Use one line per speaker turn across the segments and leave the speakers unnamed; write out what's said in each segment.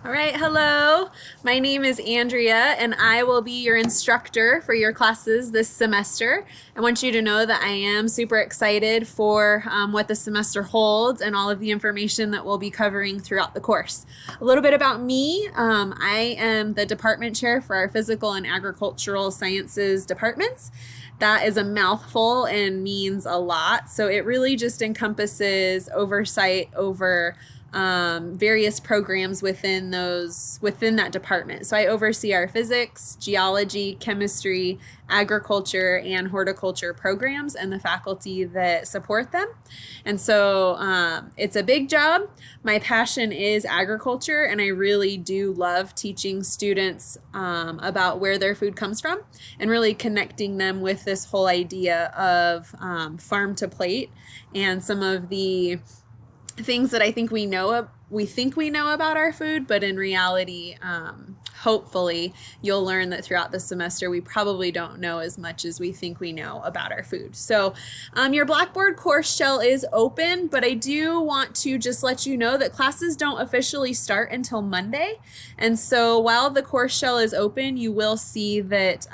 All right, hello. My name is Andrea, and I will be your instructor for your classes this semester. I want you to know that I am super excited for what the semester holds and all of the information that we'll be covering throughout the course. A little bit about me. I am the department chair for our physical and agricultural sciences departments. That is a mouthful and means a lot. So it really just encompasses oversight over various programs within that department. So I oversee our physics, geology, chemistry, agriculture, and horticulture programs and the faculty that support them. And so it's a big job. My passion is agriculture, and I really do love teaching students about where their food comes from and really connecting them with this whole idea of farm to plate and some of the things that I think we think we know about our food, but in reality, hopefully you'll learn that throughout the semester we probably don't know as much as we think we know about our food. So your Blackboard course shell is open, but I do want to just let you know that classes don't officially start until Monday. And so while the course shell is open, you will see that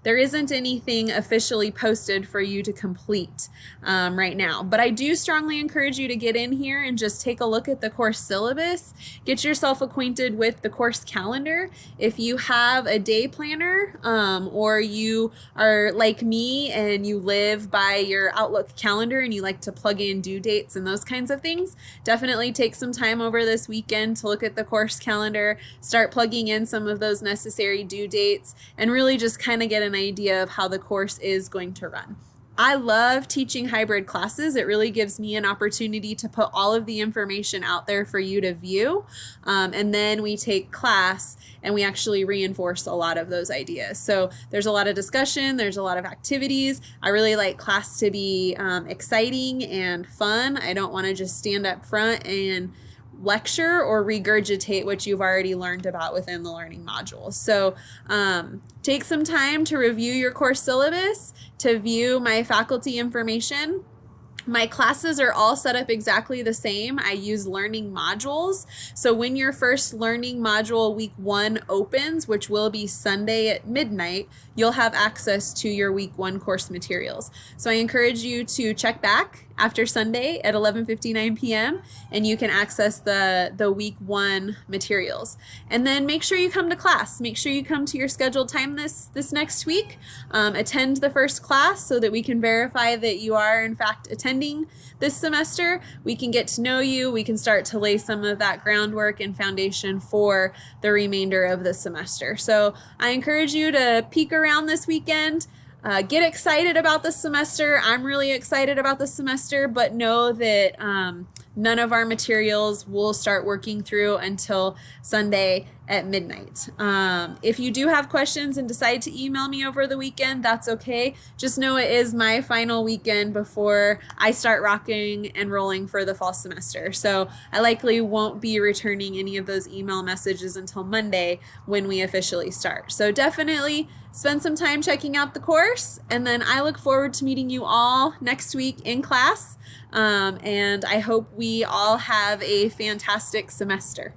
there isn't anything officially posted for you to complete right now. But I do strongly encourage you to get in here and just take a look at the course syllabus, get yourself acquainted with the course calendar. If you have a day planner or you are like me and you live by your Outlook calendar and you like to plug in due dates and those kinds of things, definitely take some time over this weekend to look at the course calendar, start plugging in some of those necessary due dates, and really just kind of get an idea of how the course is going to run. I love teaching hybrid classes. It really gives me an opportunity to put all of the information out there for you to view. And then we take class and we actually reinforce a lot of those ideas. So there's a lot of discussion, there's a lot of activities. I really like class to be exciting and fun. I don't want to just stand up front and lecture or regurgitate what you've already learned about within the learning module. So take some time to review your course syllabus, to view my faculty information. My classes are all set up exactly the same. I use learning modules. So when your first learning module week 1 opens, which will be Sunday at midnight, you'll have access to your week 1 course materials. So I encourage you to check back after Sunday at 11:59 p.m. and you can access the week 1 materials. And then make sure you come to class. Make sure you come to your scheduled time this next week. Attend the first class so that we can verify that you are in fact attending this semester. We can get to know you. We can start to lay some of that groundwork and foundation for the remainder of the semester. So I encourage you to peek around this weekend. Get excited about the semester. I'm really excited about the semester, but know that none of our materials will start working through until Sunday at midnight. If you do have questions and decide to email me over the weekend, that's okay. Just know it is my final weekend before I start rocking and rolling for the fall semester. So I likely won't be returning any of those email messages until Monday when we officially start. So definitely spend some time checking out the course, and then I look forward to meeting you all next week in class. And I hope we all have a fantastic semester.